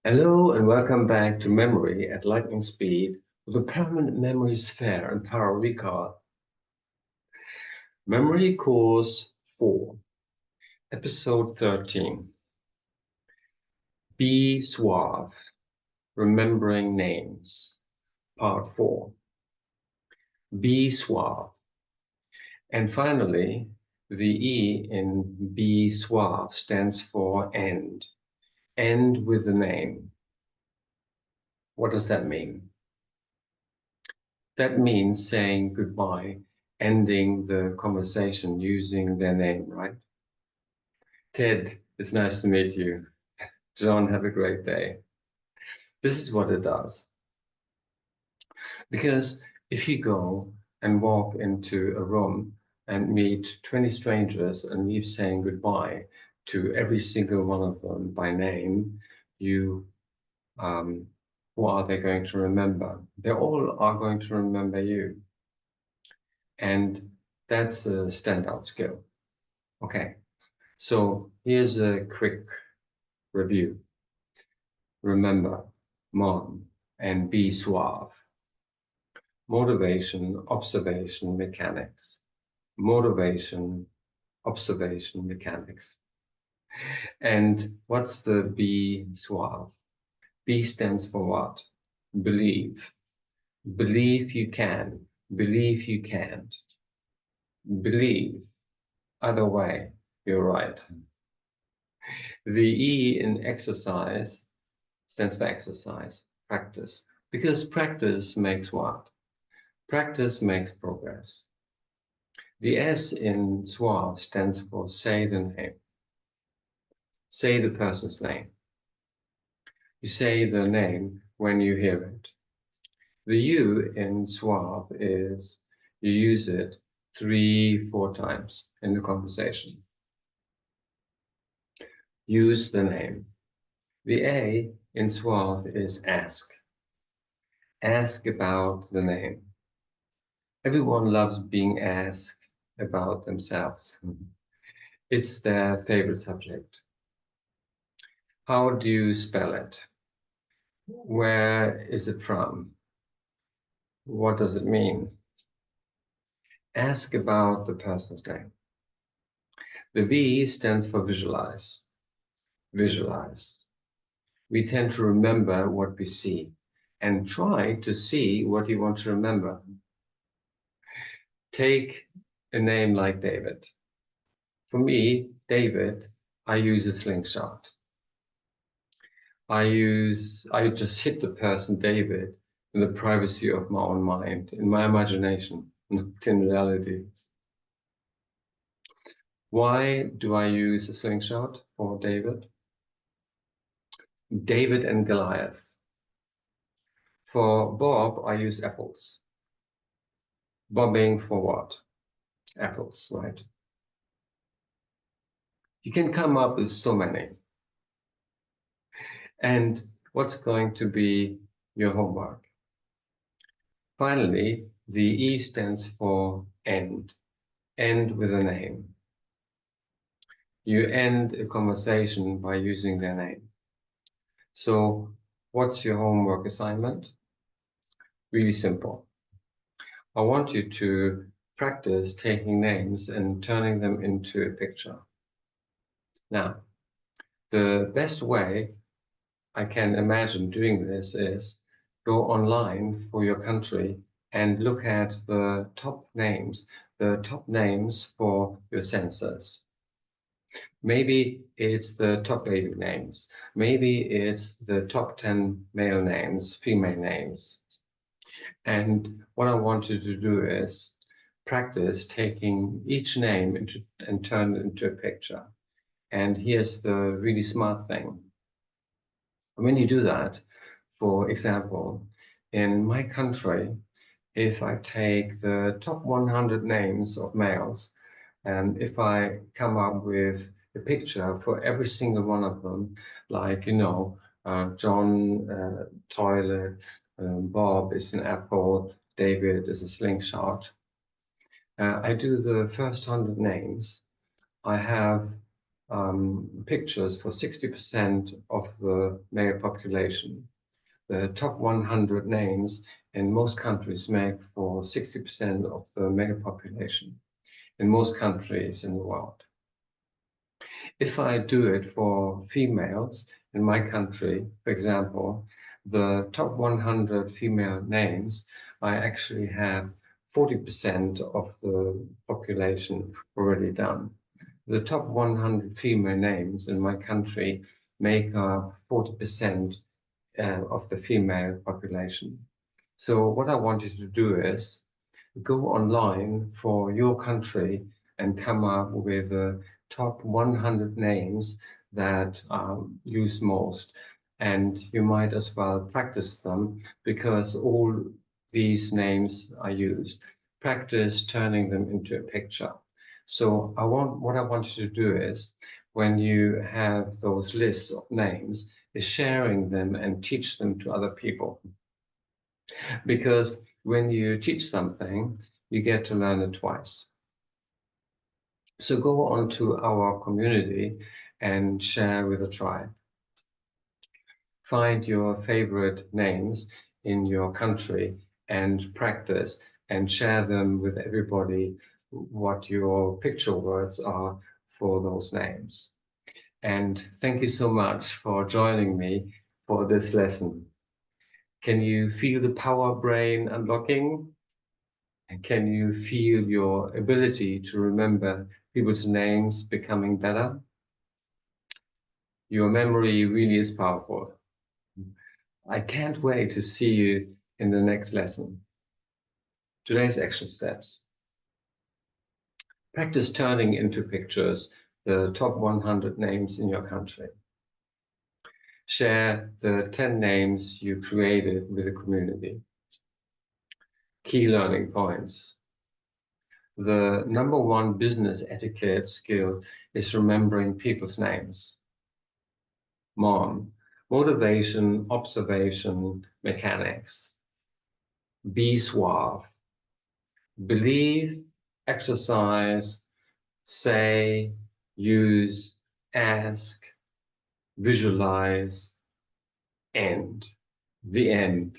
Hello and welcome back to Memory at Lightning Speed with a permanent memory sphere and power recall. Memory Course 4, Episode 13. Be Suave, Remembering Names, Part 4. Be Suave. And finally, the E in Be Suave stands for end. End with a name. What does that mean? That means saying goodbye, ending the conversation using their name, right? Ted, it's nice to meet you. John, have a great day. This is what it does. Because if you go and walk into a room and meet 20 strangers and leave saying goodbye to every single one of them by name, who are they going to remember? They all are going to remember you. And that's a standout skill. Okay, so here's a quick review. Remember, mom, and be suave. Motivation, observation, mechanics. Motivation, observation, mechanics. And what's the be suave? B stands for what? Believe. Believe you can. Believe you can't. Believe. Either way, you're right. The E in exercise stands for exercise, practice. Because practice makes what? Practice makes progress. The S in suave stands for say the name. Say the person's name. You say the name when you hear it. The U in suave is you use it 3-4 times in the conversation. Use the name. The A in suave is ask. Ask about the name. Everyone loves being asked about themselves. It's their favorite subject. How do you spell it? Where is it from? What does it mean? Ask about the person's name. The V stands for visualize. Visualize. We tend to remember what we see and try to see what you want to remember. Take a name like David. For me, David, I use a slingshot. I just hit the person David in the privacy of my own mind, in my imagination, not in reality. Why do I use a slingshot for David? David and Goliath. For Bob, I use apples. Bobbing for what? Apples, right? You can come up with so many. And what's going to be your homework? Finally, the E stands for end. End with a name. You end a conversation by using their name. So what's your homework assignment? Really simple. I want you to practice taking names and turning them into a picture. Now, the best way I can imagine doing this is go online for your country and look at the top names for your census. Maybe it's the top baby names. Maybe it's the top 10 male names, female names. And what I want you to do is practice taking each name and turn it into a picture. And here's the really smart thing. When you do that, for example, in my country, if I take the top 100 names of males, and if I come up with a picture for every single one of them, like, John, toilet, Bob is an apple, David is a slingshot. I do the first 100 names. I have pictures for 60% of the male population. The top 100 names in most countries make for 60% of the male population in most countries in the world. If I do it for females in my country, for example, the top 100 female names, I actually have 40% of the population already done. The top 100 female names in my country make up 40% of the female population. So what I want you to do is go online for your country and come up with the top 100 names that are used most. And you might as well practice them because all these names are used. Practice turning them into a picture. So what I want you to do is, when you have those lists of names, is sharing them and teach them to other people. Because when you teach something, you get to learn it twice. So go on to our community and share with a tribe. Find your favorite names in your country and practice and share them with everybody what your picture words are for those names. And thank you so much for joining me for this lesson. Can you feel the power brain unlocking? And can you feel your ability to remember people's names becoming better? Your memory really is powerful. I can't wait to see you in the next lesson. Today's action steps. Practice turning into pictures the top 100 names in your country. Share the 10 names you created with the community. Key learning points. The number one business etiquette skill is remembering people's names. Motivation, observation, mechanics. Be suave. Believe, exercise, say, use, ask, visualize, end. The end.